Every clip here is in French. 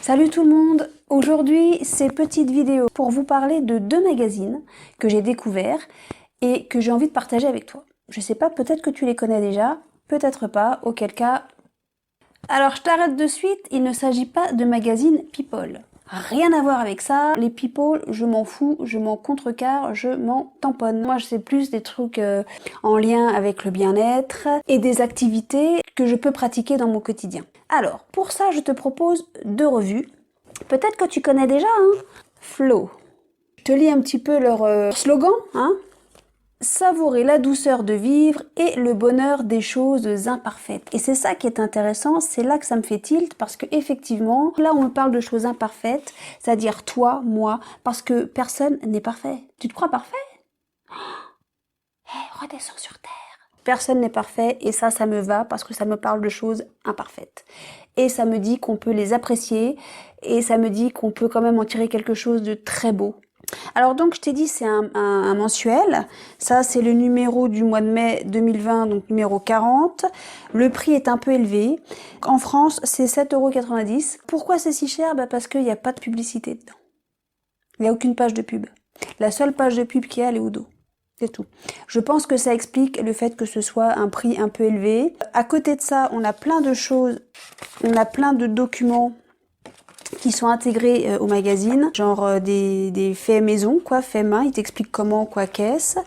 Salut tout le monde! Aujourd'hui, c'est petite vidéo pour vous parler de deux magazines que j'ai découverts et que j'ai envie de partager avec toi. Je sais pas, peut-être que tu les connais déjà, peut-être pas, auquel cas... Alors je t'arrête de suite, il ne s'agit pas de magazine People. Rien à voir avec ça, les people, je m'en fous, je m'en contrecarre, je m'en tamponne. Moi, c'est plus des trucs en lien avec le bien-être et des activités que je peux pratiquer dans mon quotidien. Alors, pour ça, je te propose deux revues. Peut-être que tu connais déjà, hein. Flow. Je te lis un petit peu leur slogan, hein. Savourer la douceur de vivre et le bonheur des choses imparfaites. Et c'est ça qui est intéressant, c'est là que ça me fait tilt, parce que effectivement, là on me parle de choses imparfaites, c'est-à-dire toi, moi, parce que personne n'est parfait. Tu te crois parfait? Redescends sur terre. Personne n'est parfait et ça me va parce que ça me parle de choses imparfaites. Et ça me dit qu'on peut les apprécier et ça me dit qu'on peut quand même en tirer quelque chose de très beau. Alors donc je t'ai dit c'est un mensuel, ça c'est le numéro du mois de mai 2020, donc numéro 40. Le prix est un peu élevé, en France c'est 7,90 €. Pourquoi c'est si cher? Parce qu'il n'y a pas de publicité dedans. Il n'y a aucune page de pub. La seule page de pub qu'il y a, elle est au dos. C'est tout. Je pense que ça explique le fait que ce soit un prix un peu élevé. À côté de ça, on a plein de choses, on a plein de documents qui sont intégrés au magazine, genre des faits maison, quoi, faits main, il t'explique comment, quoi, qu'est-ce.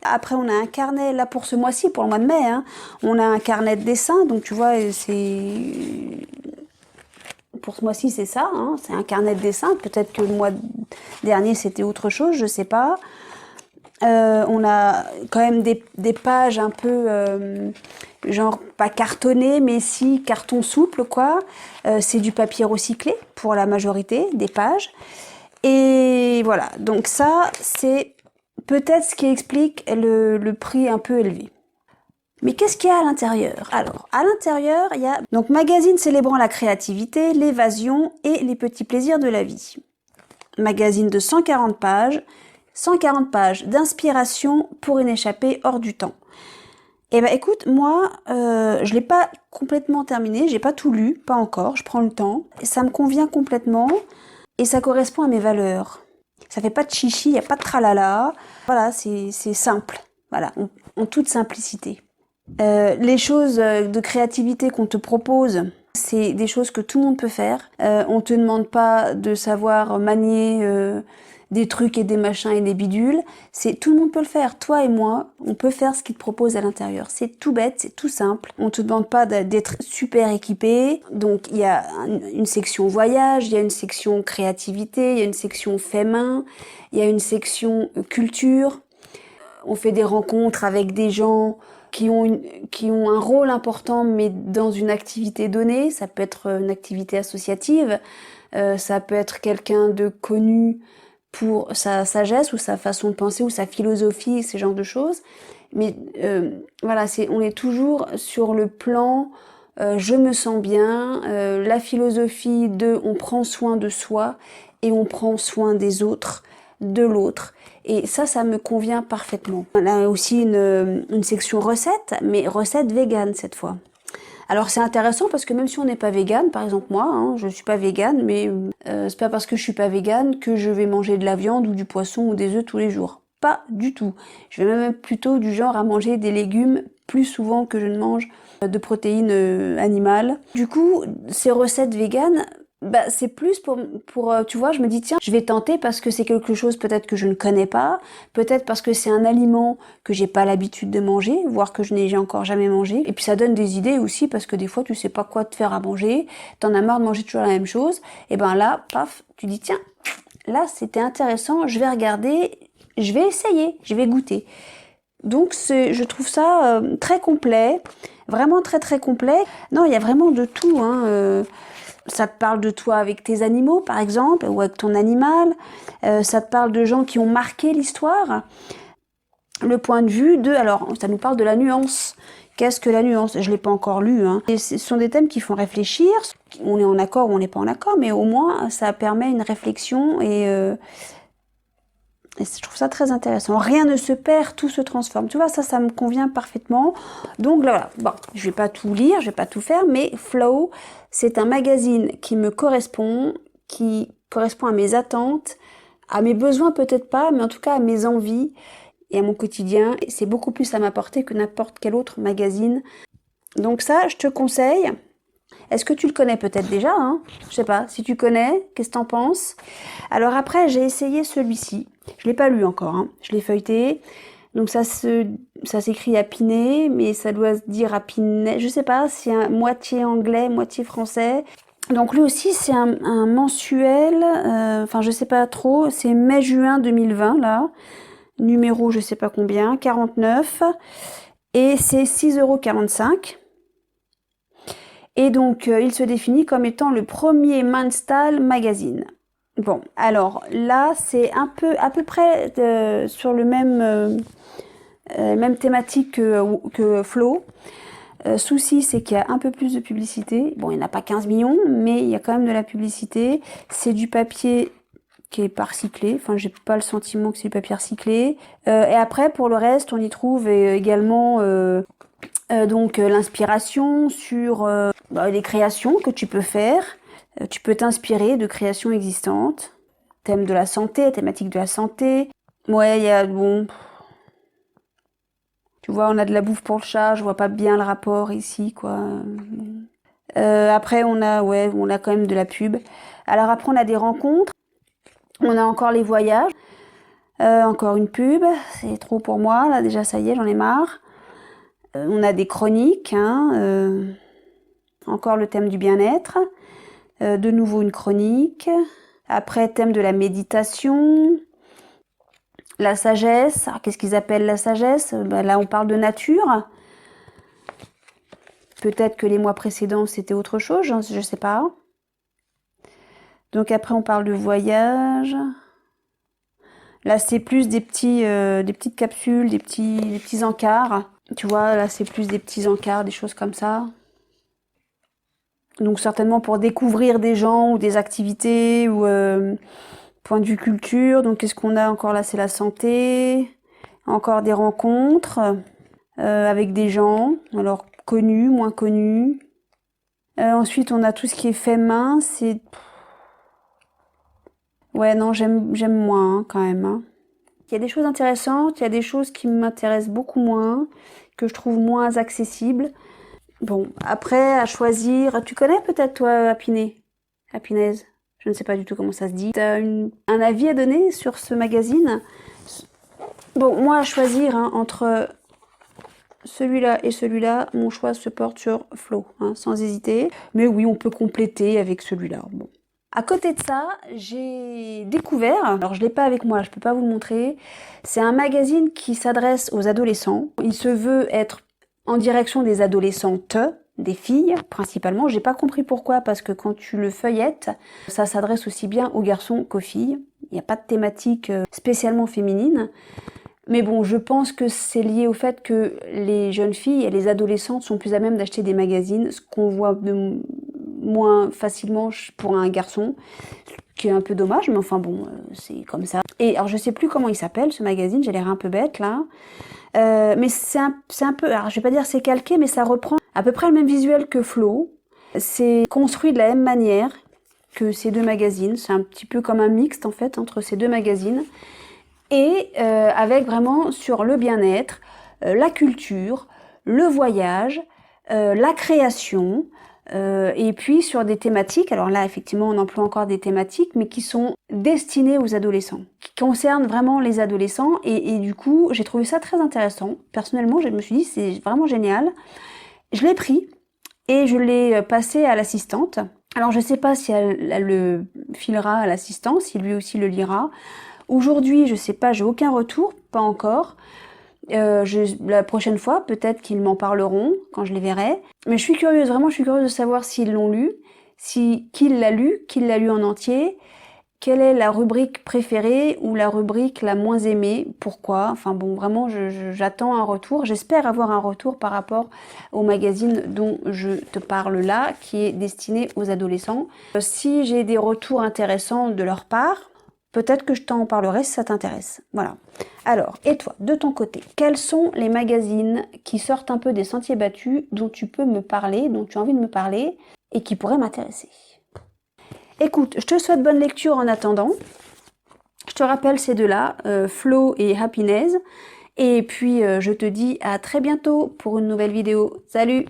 Après, on a un carnet, là pour ce mois-ci, pour le mois de mai, hein, on a un carnet de dessin, donc tu vois, c'est... Pour ce mois-ci, c'est ça, hein, c'est un carnet de dessin, peut-être que le mois dernier, c'était autre chose, je sais pas. On a quand même des pages un peu... genre pas cartonné mais si carton souple quoi, c'est du papier recyclé pour la majorité des pages et voilà, donc ça c'est peut-être ce qui explique le prix un peu élevé. Mais qu'est-ce qu'il y a à l'intérieur? Alors à l'intérieur il y a donc magazine célébrant la créativité, l'évasion et les petits plaisirs de la vie. Magazine de 140 pages d'inspiration pour une échappée hors du temps. Eh ben écoute, moi, je l'ai pas complètement terminé, j'ai pas tout lu, pas encore, je prends le temps. Ça me convient complètement et ça correspond à mes valeurs. Ça fait pas de chichi, y a pas de tralala. Voilà, c'est simple. Voilà, en toute simplicité. Les choses de créativité qu'on te propose, c'est des choses que tout le monde peut faire. On te demande pas de savoir manier des trucs et des machins et des bidules, c'est tout le monde peut le faire, toi et moi, on peut faire ce qu'ils te proposent à l'intérieur. C'est tout bête, c'est tout simple. On te demande pas d'être super équipé. Donc il y a une section voyage, il y a une section créativité, il y a une section fait main, il y a une section culture. On fait des rencontres avec des gens qui ont un rôle important mais dans une activité donnée. Ça peut être une activité associative, ça peut être quelqu'un de connu pour sa sagesse ou sa façon de penser ou sa philosophie, ce genre de choses. Mais voilà, on est toujours sur le plan je me sens bien, la philosophie de on prend soin de soi et on prend soin des autres, de l'autre. Et ça me convient parfaitement. On a aussi une section recettes, mais recettes véganes cette fois. Alors c'est intéressant parce que même si on n'est pas végane, par exemple moi, hein, je suis pas végane, mais c'est pas parce que je suis pas végane que je vais manger de la viande ou du poisson ou des œufs tous les jours. Pas du tout. Je vais même plutôt du genre à manger des légumes plus souvent que je ne mange de protéines animales. Du coup, ces recettes véganes, c'est plus pour tu vois, je me dis tiens, je vais tenter parce que c'est quelque chose peut-être que je ne connais pas, peut-être parce que c'est un aliment que j'ai pas l'habitude de manger, voire que je n'ai encore jamais mangé. Et puis ça donne des idées aussi parce que des fois tu sais pas quoi te faire à manger, t'en as marre de manger toujours la même chose. Et ben là, paf, tu dis tiens, là c'était intéressant, je vais regarder, je vais essayer, je vais goûter. Donc je trouve ça très complet, vraiment très très complet. Non, il y a vraiment de tout, hein. Ça te parle de toi avec tes animaux, par exemple, ou avec ton animal. Ça te parle de gens qui ont marqué l'histoire. Le point de vue de... Alors, ça nous parle de la nuance. Qu'est-ce que la nuance? Je l'ai pas encore lu, hein. Et ce sont des thèmes qui font réfléchir. On est en accord ou on n'est pas en accord, mais au moins, ça permet une réflexion et Et je trouve ça très intéressant. Rien ne se perd, tout se transforme. Tu vois, ça me convient parfaitement. Donc là, voilà. Bon, je vais pas tout lire, je vais pas tout faire, mais Flow, c'est un magazine qui me correspond, qui correspond à mes attentes, à mes besoins peut-être pas, mais en tout cas à mes envies et à mon quotidien. Et c'est beaucoup plus à ma portée que n'importe quel autre magazine. Donc ça, je te conseille. Est-ce que tu le connais peut-être déjà, hein? Je sais pas. Si tu connais, qu'est-ce que t'en penses? Alors après, j'ai essayé celui-ci. Je l'ai pas lu encore, hein. Je l'ai feuilleté. Donc ça s'écrit Happiness, mais ça doit se dire Happiness. Je sais pas, c'est un moitié anglais, moitié français. Donc lui aussi, c'est un mensuel. Enfin, je sais pas trop. C'est mai-juin 2020 là. Numéro, je sais pas combien, 49. Et c'est 6,45 €. Et donc, il se définit comme étant le premier Mindstyle magazine. Bon, alors là, c'est à peu près sur le même thématique que Flow. Souci, c'est qu'il y a un peu plus de publicité. Bon, il n'y en a pas 15 millions, mais il y a quand même de la publicité. C'est du papier qui est pas recyclé. Enfin, j'ai pas le sentiment que c'est du papier recyclé. Et après, pour le reste, on y trouve également donc l'inspiration sur les créations que tu peux faire. Tu peux t'inspirer de créations existantes. Thème de la santé, thématique de la santé. Ouais, il y a bon. Tu vois, on a de la bouffe pour le chat. Je vois pas bien le rapport ici, quoi. Après, on a quand même de la pub. Alors après, on a des rencontres. On a encore les voyages. Encore une pub. C'est trop pour moi. Là, déjà, ça y est, j'en ai marre. On a des chroniques, hein, encore le thème du bien-être, de nouveau une chronique, après thème de la méditation, la sagesse. Alors, qu'est-ce qu'ils appellent la sagesse? Là, on parle de nature. Peut-être que les mois précédents, c'était autre chose, je sais pas. Donc après, on parle de voyage. Là, c'est plus des petites capsules, des petits encarts. Tu vois, là, c'est plus des petits encarts, des choses comme ça. Donc, certainement pour découvrir des gens ou des activités ou point de vue culture. Donc, qu'est-ce qu'on a encore là? C'est la santé. Encore des rencontres avec des gens. Alors, connus, moins connus. Ensuite, on a tout ce qui est fait main. C'est... Ouais, non, j'aime moins quand même. Hein. Il y a des choses intéressantes, il y a des choses qui m'intéressent beaucoup moins, que je trouve moins accessibles. Bon, après, à choisir... Tu connais peut-être, toi, Happiness? Je ne sais pas du tout comment ça se dit. Tu as un avis à donner sur ce magazine? Bon, moi, à choisir entre celui-là et celui-là, mon choix se porte sur Flow, hein, sans hésiter. Mais oui, on peut compléter avec celui-là. Bon. À côté de ça, j'ai découvert, alors je l'ai pas avec moi, je peux pas vous le montrer, c'est un magazine qui s'adresse aux adolescents. Il se veut être en direction des adolescentes, des filles principalement. J'ai pas compris pourquoi, parce que quand tu le feuillettes, ça s'adresse aussi bien aux garçons qu'aux filles. Il n'y a pas de thématique spécialement féminine. Mais bon, je pense que c'est lié au fait que les jeunes filles et les adolescentes sont plus à même d'acheter des magazines, ce qu'on voit moins facilement pour un garçon, ce qui est un peu dommage, mais enfin bon, c'est comme ça. Et alors je sais plus comment il s'appelle ce magazine, j'ai l'air un peu bête là, mais c'est un peu, alors je vais pas dire c'est calqué, mais ça reprend à peu près le même visuel que Flow. C'est construit de la même manière que ces deux magazines, c'est un petit peu comme un mixte en fait entre ces deux magazines. Et avec vraiment sur le bien-être, la culture, le voyage, la création, et puis sur des thématiques, alors là effectivement on emploie encore des thématiques, mais qui sont destinées aux adolescents, qui concernent vraiment les adolescents, et du coup j'ai trouvé ça très intéressant. Personnellement je me suis dit c'est vraiment génial. Je l'ai pris et je l'ai passé à l'assistante. Alors je sais pas si elle le filera à l'assistant, si lui aussi le lira. Aujourd'hui, je sais pas, j'ai aucun retour, pas encore. La prochaine fois, peut-être qu'ils m'en parleront quand je les verrai. Mais je suis curieuse, vraiment, je suis curieuse de savoir s'ils l'ont lu, qui l'a lu en entier, quelle est la rubrique préférée ou la rubrique la moins aimée, pourquoi. Enfin bon, vraiment, j'attends un retour. J'espère avoir un retour par rapport au magazine dont je te parle là, qui est destiné aux adolescents. Si j'ai des retours intéressants de leur part, peut-être que je t'en parlerai si ça t'intéresse. Voilà. Alors, et toi, de ton côté, quels sont les magazines qui sortent un peu des sentiers battus dont tu peux me parler, dont tu as envie de me parler et qui pourraient m'intéresser? Écoute, je te souhaite bonne lecture en attendant. Je te rappelle ces deux-là, Flow et Happiness. Et puis, je te dis à très bientôt pour une nouvelle vidéo. Salut!